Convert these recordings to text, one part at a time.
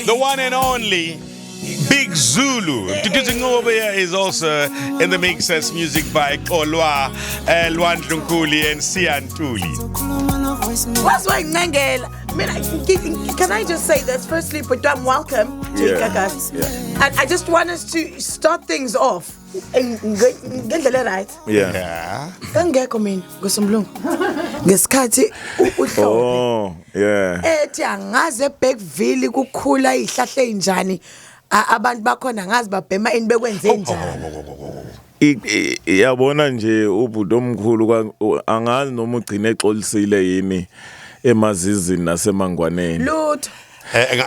the one and only Big Zulu. Tututing over here is also in the mix as music by Kolwa, Lwandlunkuli and Siantuli. What's why Nangela? Can I just say this? Firstly, Pudam, welcome to Ikakas. And I just want us to start things off. Right? Yeah. Ngekho mina ngosomlungu. Ngesikhathi uhlophe. Oh, yeah. Ethi angaze eBackville kukhula izihlahla ezinjani. Abantu bakhona ngazi babhema ini bekwenze njani. Yabona nje ubhuti omkhulu angazi noma ugcine exolisile yini emazizini nasemangwaneni. Lutho.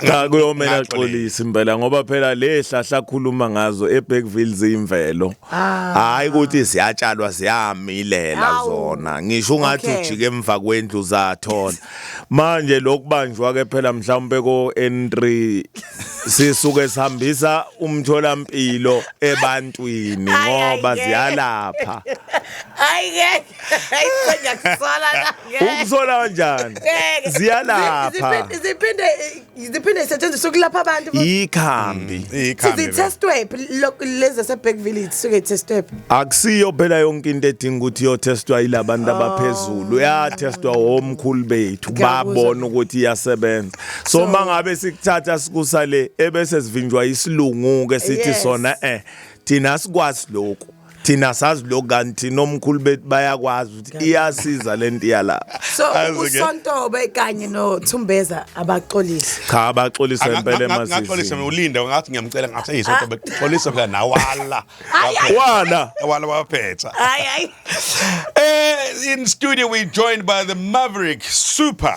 Cha kuyomela axolisa impela ngoba phela lehlahla khuluma ngazo eBackville zimvelo. Hayi ukuthi siyatshalwa siyamilela zona. Ngisho ungathi ujike emva kwendlu zathola. Manje lokubanjwa ke phela mhlawumbe ko N3 sisuke sihambisa umtholampilo ebantwini ngoba ziyalapha. Hayi Ukusola kanjani? Ziyalapha. Ziphinde isetshenziswe ukulapha abantu. Ikhambi. Sizitestwe lezi zaseBackville suke testwe. Akusiyo phela yonke into edinga ukuthi yotestwa yilabantu abaphezulu. Yatestwa omkhulu bethu babona ukuthi iyasebenza. So mangabe sikuthatha sikusale ebese sivinjwa isilungu ke sithi sona thina sikwazi lokho. Thina sazi lokho kanti nomkhulu bethu bayakwazi ukuthi iyasiza lento iyala. So uSontobe kanye noThumbeza abaxolisi. Cha abaxolisa impela emazisi. Ngaxolisa ulinda ngathi ngiyamcela ngathi yisonto bexolisa phela nawala. Wala waphetha. In studio we joined by the Maverick Super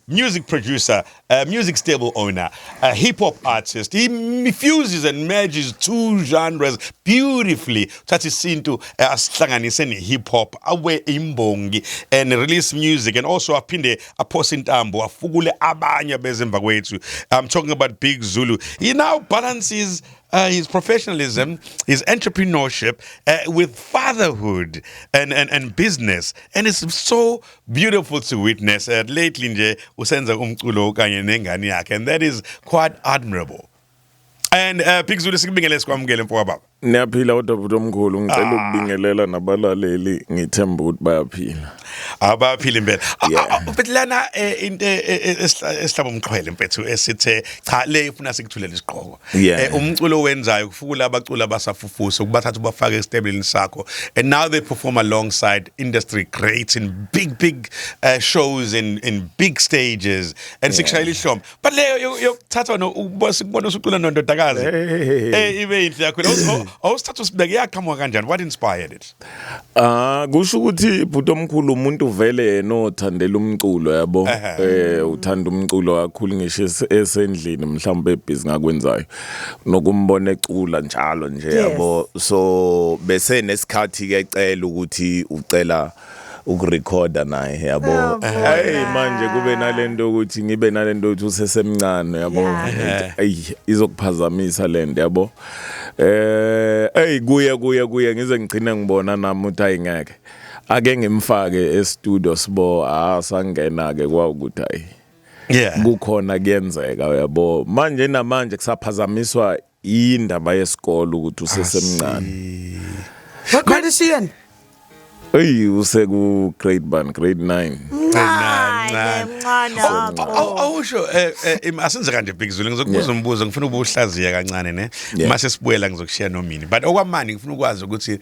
music producer, music stable owner, a hip-hop artist. He fuses and merges two genres beautifully. Thathi sintu asihlanganise ne-hip-hop, awe imbongi and release music and also aphinde aphosa intambo afukule abanye bezemva kwethu. I'm talking about Big Zulu. He now balances his professionalism, his entrepreneurship with fatherhood and business, and it's so beautiful to witness. Lately nje usenza umculo kanye nengane yakhe, and that is quite admirable. And Big Zulu sikubingelele sikwamukele mfowabo baba. Niyaphila kodwa omkhulu ngicela ukubingelela nabalaleli ngithemba ukuthi bayaphila. Abaphila impela. Ubethlana into esihlaba umqhwele mfethu esithe cha le ifuna sikuthulela isiqhoko. Umculo wenzayo kufukula abacula abasafufusa ukubathatha ubafake estabelini sakho, and now they perform alongside industry greats in big shows in big stages and sikushayela ihlombe. But le yokuthatha ukubona usucula nondodakazi ibe inhle yakho. Awusithatha usibeke yaqhamuka kanjani? What inspired it? Kusho ukuthi bhuti omkhulu umuntu vele yena othandela umculo yabo. Uthanda umculo kakhulu ngisho esendlini mhlawumbe ebhizi ngakwenzayo. Nokumbona ecula njalo nje yabo. So bese nesikhathi ke ecela ukuthi ucela ukurecorda naye yabo. Hey manje kube nalento ukuthi ngibe nalento ukuthi usesemncane yabo. Izokuphazamisa lento yabo. Kuya ngize ngicine ngibona nami ukuthi ayingeke. Ake ngimfake e-studio sibo asangena ke kwaukuthi hayi. Kukhona kuyenzeka yabo. Manje namanje kusaphazamiswa indaba yesikole ukuthi usesemncane. What grade is she in? Useku grade 9. Grade 9. Awusho asenze kanje Big Zulu ngizokubuza umbuzo ngifuna ubuhlaziya kancane ne mase sibuyela ngizokushare nomini, but okwamanje ngifuna ukwazi ukuthi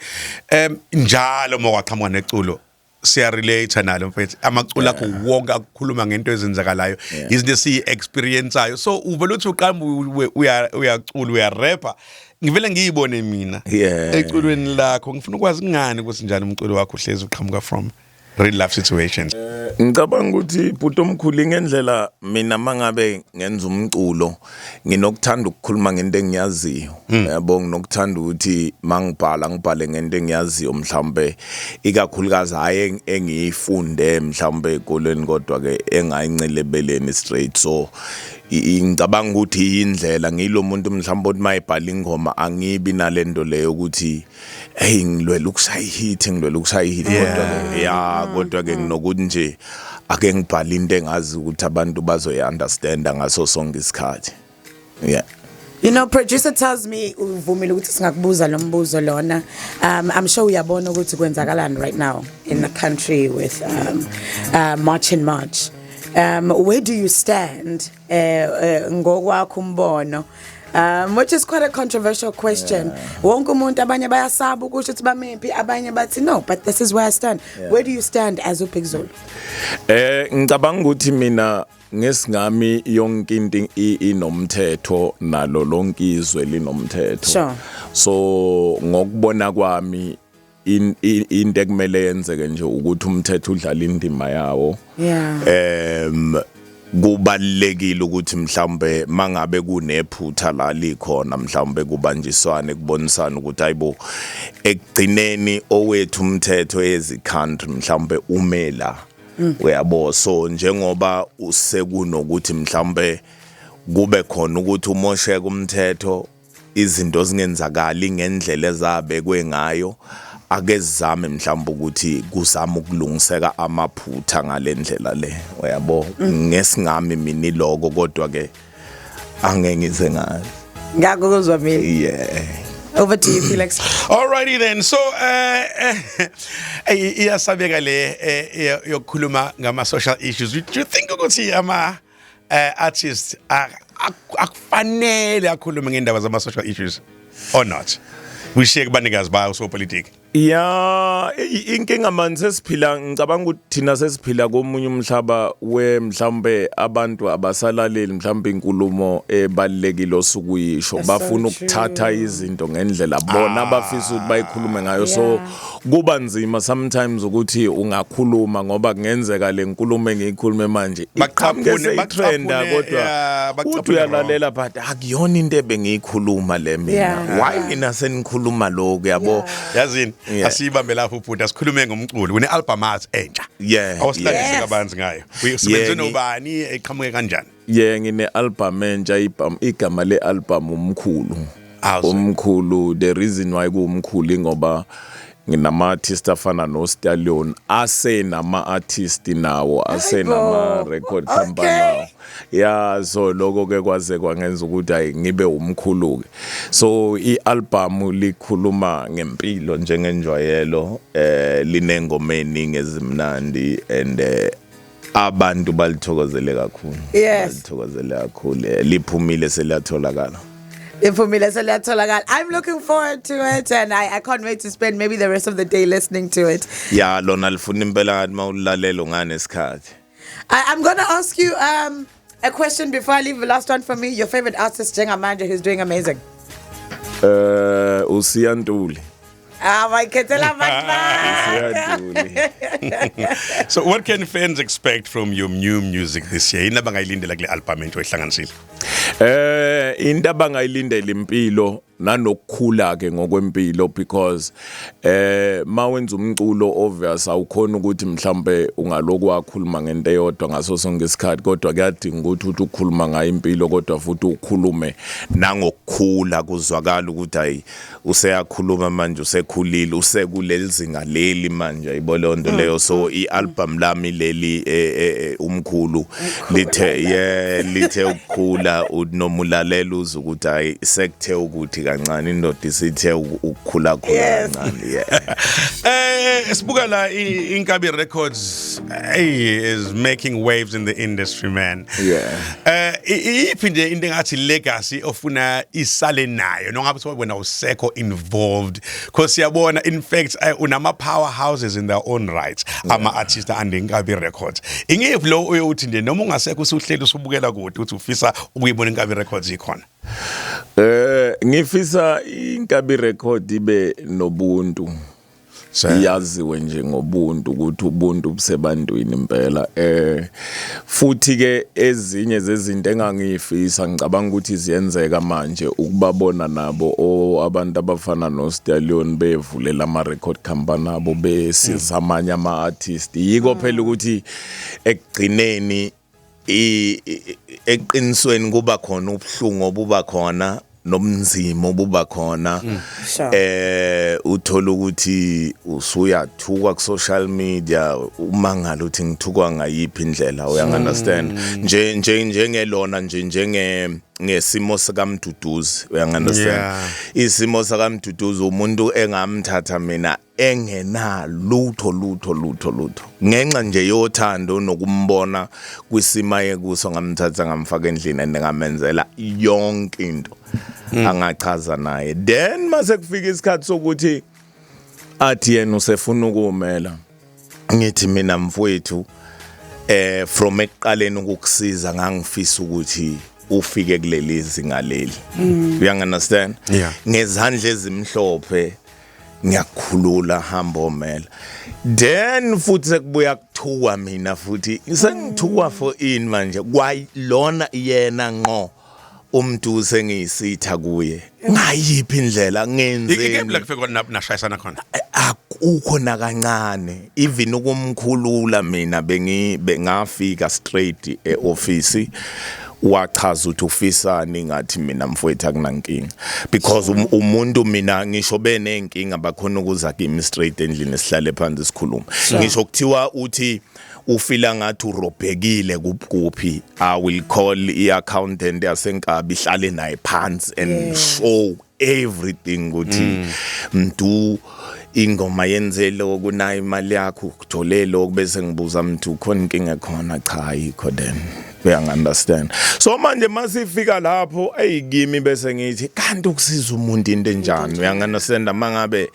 njalo mokwaqhamuka neculo siya relate nalo mfethu amaculo akho wonke akukhuluma ngento ezenzakalayo izinto esiyi-experienceayo, so uvela uthi uqamba uyacula uyarapper ngivele ngiyibone mina eculweni lakho. Ngifuna ukwazi ngani ukuthi njani umculo wakho uhlezi uqhamuka from real life situations. Ngicabanga ukuthi bhuti omkhulu ngendlela mina mangabe ngenza umculo nginokuthanda ukukhuluma ngento engiyaziyo yabo, nginokuthanda ukuthi mangibhala ngibhale ngento engiyaziyo mhlawumbe ikakhulukazi hayi engiyifunde mhlawumbe ekoleni kodwa ke engayincilebeleni straight. So ngicabanga ukuthi indlela ngilo muntu mhlawumbe uthi mayibhala ingoma angibi nalento leyo ukuthi hey ngilwela ukusayihit kodwa ke nginokuthi nje ake ngibhala into engazi ukuthi abantu bazoyi-understanda ngaso sonke isikhathi. Yeah. You know, producer tells me uvumile ukuthi singakubuza lo mbuzo lona. I'm sure uyabona ukuthi kwenzakalani right now in the country with March and March. Where do you stand ngokwakho umbono? Which is quite a controversial question. Wonke umuntu abanye bayasaba ukuthi bamephi, abanye bathi no, but this is where I stand. Where do you stand as uBig Zulu? Ngicabanga ukuthi mina ngesingami yonke into inomthetho nalo lonke izwe linomthetho. Sure. So ngokubona kwami into ekumele yenzeke nje ukuthi umthetho udlala indima yawo. Yeah. Kubalekile ukuthi mhlambe mangabe kunephutha la likhona mhlambe kubanjiswane kubonisana ukuthi ayibo ekugcineni owethu umthetho ezi country mhlambe umela uyabo so njengoba usekunokuthi mhlambe kube khona ukuthi umosheke umthetho izinto zingenzakali ngendlela ezabekwe ngayo ake sizame mhlawumbe ukuthi kuzama ukulungiseka amaphutha ngalendlela le uyabo ngesingami mina iloko kodwa ke angeke ngize ngayo Ngakho kuzwa mina. yeah. Over to you, Felix. Alrighty then. So iyasabeka le yokukhuluma ngama social issues. Do you think ukuthi ama artists akufanele akhulume ngendaba zama social issues or not? Wishiye kubanikazi bayo so politics. Ya inkinga manje sesiphila ngicabanga ukuthi thina sesiphila komunye umhlaba mhlambe abantu abasalaleli mhlambe inkulumo ebalekile osukuyisho bafuna ukuthatha izinto ngendlela bona abafisa ukuthi bayikhulume ngayo so kuba nzima sometimes ukuthi ungakhuluma ngoba kungenzeka le nkulumo engiyikhulume manje Baqhaphune trenda kodwa uthi uyalalela but akuyona into ebengiyikhuluma le mina why mina senikhuluma lokho yabo yazini asibambe lapho ubhuti sikhulume ngomculo une album athi entsha awusilandise kabanzi ngayo usebenze nobani eqhamuke kanjani ngine album entsha igama le album umkhulu the reason why kuumkhulu ngoba nginama artist afana no Stallion nama artist nawo nama record company yeah so lokho ke kwaze kwangenza ukuthi ayi ngibe umkhulu ke so ialbum likhuluma ngempilo njengenjwayelo linengoma eningi ezimnandi and abantu balithokozele kakhulu balithokozele kakhulu liphumile seliyatholakala. I'm looking forward to it and I can't wait to spend maybe the rest of the day listening to it. Yeah, lona lifuna impela ngathi mawulalela unganesikhathi. I'm going to ask you a question before I leave the last one for me. Your favorite artist njengamanje who's doing amazing? uSiyantuli. So what can fans expect from your new music this year? Inaba ngayilindela kule album into ehlanganisile. Into abangayilindela impilo nanokukhula ke ngokwempilo because mawenza umculo obvious awukhona ukuthi mhlambe ungaloku wakhuluma ngento eyodwa ngaso sonke isikhathi kodwa kuyadinga ukuthi ukhuluma ngayo impilo kodwa futhi ukhulume nangokukhula kuzwakala ukuthi ayi useyakhuluma manje usekhulile usekulelizinga leli manje ayibolondo leyo so ialbum lami leli umkhulu lithe ukukhula unomulalela uzukuthi ayi sekuthe ukuthi kancane indoda isithe ukukhula kancane sibuka la Inkabi Records is making waves in the industry man iphinde into engathi legacy ofuna isale nayo nongabe wena usekho involved because siyabona in fact unama powerhouses in their own rights ama artists and Inkabi Records ingiphi lo uyothi nje noma ungasekho usuhleli usubukela kude uthi ufisa ukuyibona Inkabi Records ikhona ngifisa Inkabi Record ibe nobuntu yaziwe nje ngobuntu ukuthi ubuntu busebantwini impela futhi ke ezinye zezinto engangifisa ngicabanga ukuthi ziyenzeka manje ukubabona nabo abantu abafana no Stallion bevulela ama record company abo besiza amanye ama artists yiko phela ukuthi ekugcineni eqinisweni kuba khona ubhlungu obuba khona nomzimo buba khona uthola ukuthi usuyathuka ku social media umangala uthi ngithukwa ngayiphi indlela uyangunderstand njengelona ngesimo sikaMduduzi uyangunderstand isimo sikaMduduzi umuntu engamthatha mina engenalutho ngenxa nje yothando nokumbona kwisima yekuso ngamthatha ngamfaka endlini engamenzela yonke into angachaza naye then mase kufika isikhathi sokuthi athi yena usefuna ukumela ngithi mina mfowethu from ekuqaleni ukukusiza ngangifisa ukuthi ufike kuleli zinga leli uyangunderstand ngezandla ezimhlophe ngiyakhulula hamba omela then futhi sekubuya kuthuwa mina futhi sengithuwa for in manje kwayilona yena ngqo umuntu sengiyisitha kuye ngayiphi indlela ngenzeni igame la kufika nashayisana khona akukho nakancane even ukumkhulula mina bengafika straight eoffice wachaza ukuthi ufisani ngathi mina mfowethu akunankinga because umuntu mina ngisho benenkinga bakhona ukuza kimi straight endlini esihlale phansi sikhuluma ngisho kuthiwa uthi ufila ngathi urobhekile kuphi I will call i-accountant yasenkabi ihlale naye phansi and show everything ukuthi mntu ingoma yenzelo kunayo imali yakho ukutholelo bese ngibuza mntu khona inkinga khona cha ayikho then uyangunderstand so manje masifika lapho eyikimi bese ngithi kanti ukusiza umuntu into enjani uyangunderstand mangabe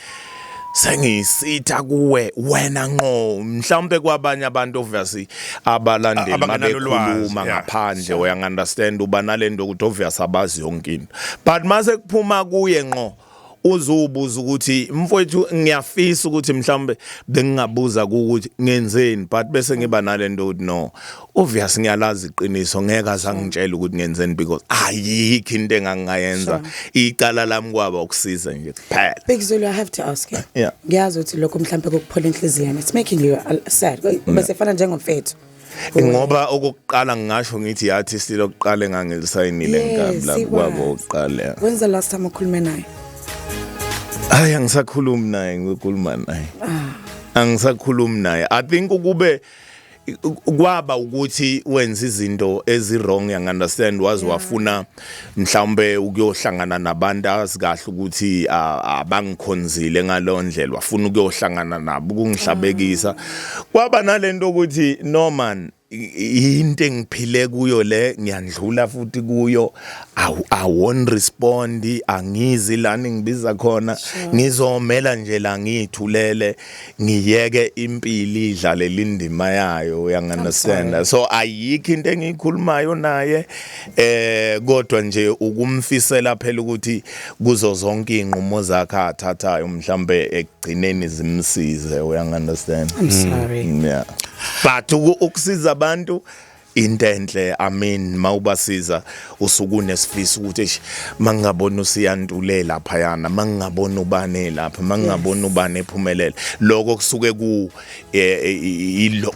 sengiyisitha kuwe wena ngqo mhlawumbe kwabanye abantu obviously abalandeli mabekhuluma ngaphandle uyangunderstand uba nalento ukuthi obviously abazi yonke into but mase kuphuma kuye ngqo uzubuza ukuthi mfowethu ngiyafisa ukuthi mhlawumbe bengingabuza ukuthi ngenzeni but bese ngiba nalento ukuthi no obviously ngiyalazi iqiniso ngeke azangitshela ukuthi ngenzeni because ayikho into engangayenza icala lami kwaba ukusiza nje kuphela Big Zulu I have to ask you ngiyazi ukuthi lokho mhlawumbe kokuphola inhliziyo it's making you sad bese fana njengomfethu ngoba okuqala ngisho ngithi artist lokuqala engangilisayinile ngabla kwabo oqala When's the last time ukhulume naye Hayi angisakhulumi naye ngikhuluma naye. Angisakhulumi naye. I think ukube kwaba ukuthi wenza izinto ezi-wrong uyangunderstand wazi wafuna mhlawumbe ukuyohlangana nabantu asikahle ukuthi abangikhonzile ngalondlela wafuna ukuyohlangana nabo ukungihlabekisa kwaba nalento ukuthi no man into engiphile kuyo le ngiyandlula futhi kuyo I won't respond angizi lana ngibiza khona ngizomela nje la ngithulele ngiyeke impilo idlale lindima yayo uyangunderstand so ayikho into engikhulumayo naye kodwa nje ukumfisela phela ukuthi kuzo zonke inqumo zakhe athathayo mhlambe ekugcineni zimsize uyangunderstand I'm sorry yeah but ukusiza abantu intenhle I mean mawubasiza usukunesifiso ukuthi mangabona usiyantulela lapha yana mangabona ubane lapha mangabona ubane ephumelela lokho kusuke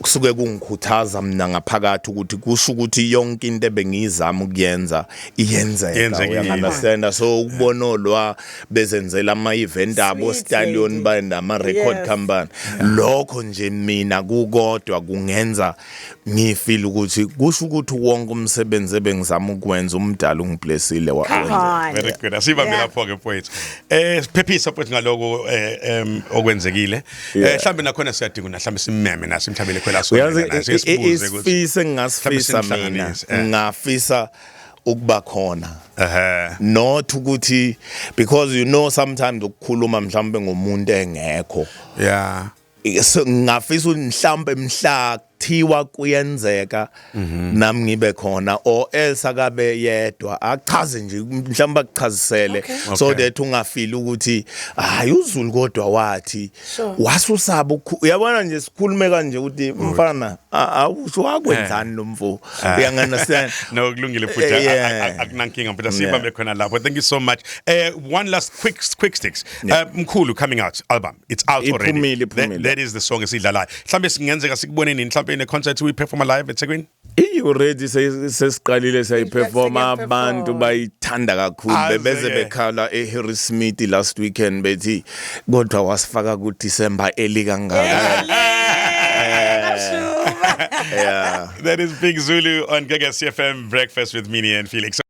kusuke kungikhuthaza mina ngaphakathi ukuthi kusho ukuthi yonke into ebengizama ukuyenza iyenzeka uyangunderstand so ukubonolwa bezenzela ama event abo stallion banda ama record company lokho nje mina kukodwa kungenza ngifeel ukuthi kusho ukuthi wonke umsebenzi ebengizama ukwenza umdala ungiblessile wawenza very good asibambe lapho ke mfowethu phephisa futhi ngaloko okwenzekile mhlambe nakhona siyadinga mhlambe simmeme nasimthabele khwela so isifise ngingasifisa mina ngafisa ukuba khona not ukuthi because you know sometimes ukukhuluma mhlambe ngomuntu engekho ngafisa mhlambe mhla thiwa kuyenzeka nami ngibe khona or else akabe yedwa achaze nje mhlawumbe akuchazisele so that ungafeel ukuthi hayi uZulu kodwa wathi wasusaba uyabona nje sikhulume kanje ukuthi mfana awusho wakwenzani lo mfo uyangunderstand no kulungile futhi akunankinga but asibambe khona lapho thank you so much one last quick sticks mkhulu coming out album it's out already that is the song esidlalayo mhlambe singenzeka sikubone nini mhlambe in a concert we perform live at Segwini I-already sesiqalile sayiperforma Sesiyaperform. abantu bayithanda kakhulu Aze bebeze ke. bekhala eHarry Smith last weekend bethi kodwa wasifaka kuDecember early kangaka. That is Big Zulu on Gaga CFM Breakfast with Minnie and Felix.